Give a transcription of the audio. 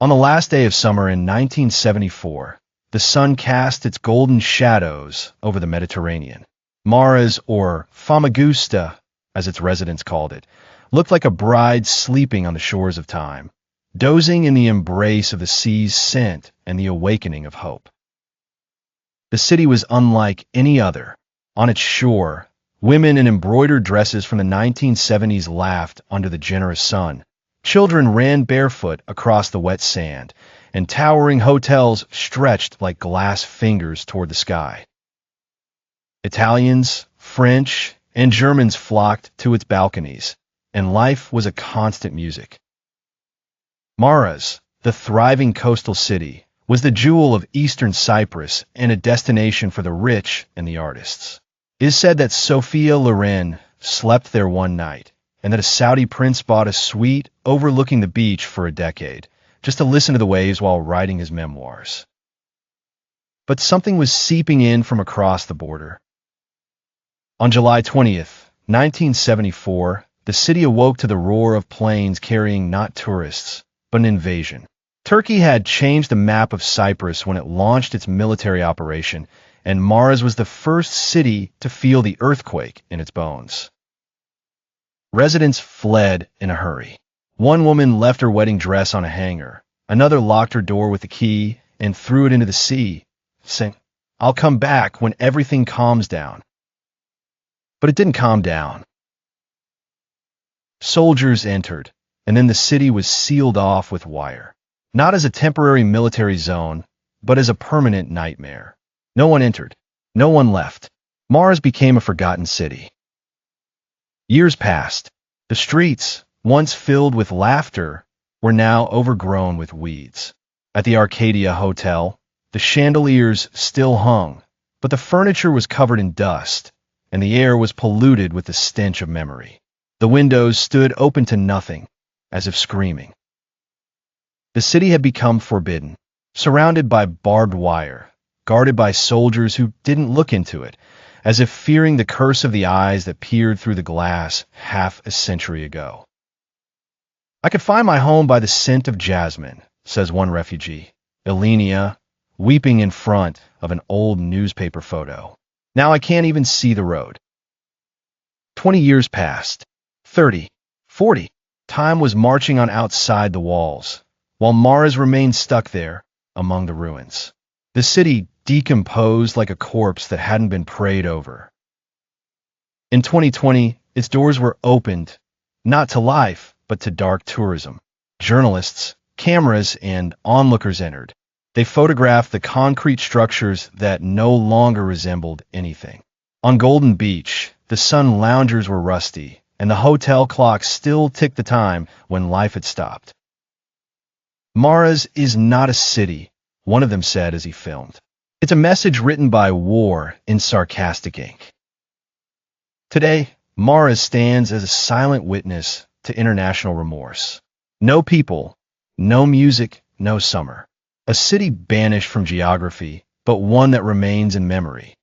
On the last day of summer in 1974, the sun cast its golden shadows over the Mediterranean. Maraş, or Famagusta, as its residents called it, looked like a bride sleeping on the shores of time, dozing in the embrace of the sea's scent and the awakening of hope. The city was unlike any other. On its shore, women in embroidered dresses from the 1970s laughed under the generous sun. Children ran barefoot across the wet sand, and towering hotels stretched like glass fingers toward the sky. Italians, French, and Germans flocked to its balconies, and life was a constant music. Maraş, the thriving coastal city, was the jewel of eastern Cyprus and a destination for the rich and the artists. It is said that Sophia Loren slept there one night, and that a Saudi prince bought a suite overlooking the beach for a decade, just to listen to the waves while writing his memoirs. But something was seeping in from across the border. On July 20th, 1974, the city awoke to the roar of planes carrying not tourists, but an invasion. Turkey had changed the map of Cyprus when it launched its military operation, and Maraş was the first city to feel the earthquake in its bones. Residents fled in a hurry. One woman left her wedding dress on a hanger. Another locked her door with the key and threw it into the sea, saying, "I'll come back when everything calms down." But it didn't calm down. Soldiers entered, and then the city was sealed off with wire. Not as a temporary military zone, but as a permanent nightmare. No one entered. No one left. Maraş became a forgotten city. Years passed. The streets, once filled with laughter, were now overgrown with weeds. At the Arcadia Hotel, the chandeliers still hung, but the furniture was covered in dust, and the air was polluted with the stench of memory. The windows stood open to nothing, as if screaming. The city had become forbidden, surrounded by barbed wire, guarded by soldiers who didn't look into it, as if fearing the curse of the eyes that peered through the glass half a century ago. "I could find my home by the scent of jasmine," says one refugee, Elenia, weeping in front of an old newspaper photo. "Now I can't even see the road." 20 years passed. 30. 40. Time was marching on outside the walls, while Maraş remained stuck there among the ruins. The city decomposed like a corpse that hadn't been prayed over. In 2020, its doors were opened, not to life, but to dark tourism. Journalists, cameras, and onlookers entered. They photographed the concrete structures that no longer resembled anything. On Golden Beach, the sun loungers were rusty, and the hotel clock still ticked the time when life had stopped. "Maraş is not a city," one of them said as he filmed. "It's a message written by war in sarcastic ink." Today, Maraş stands as a silent witness to international remorse. No people, no music, no summer. A city banished from geography, but one that remains in memory.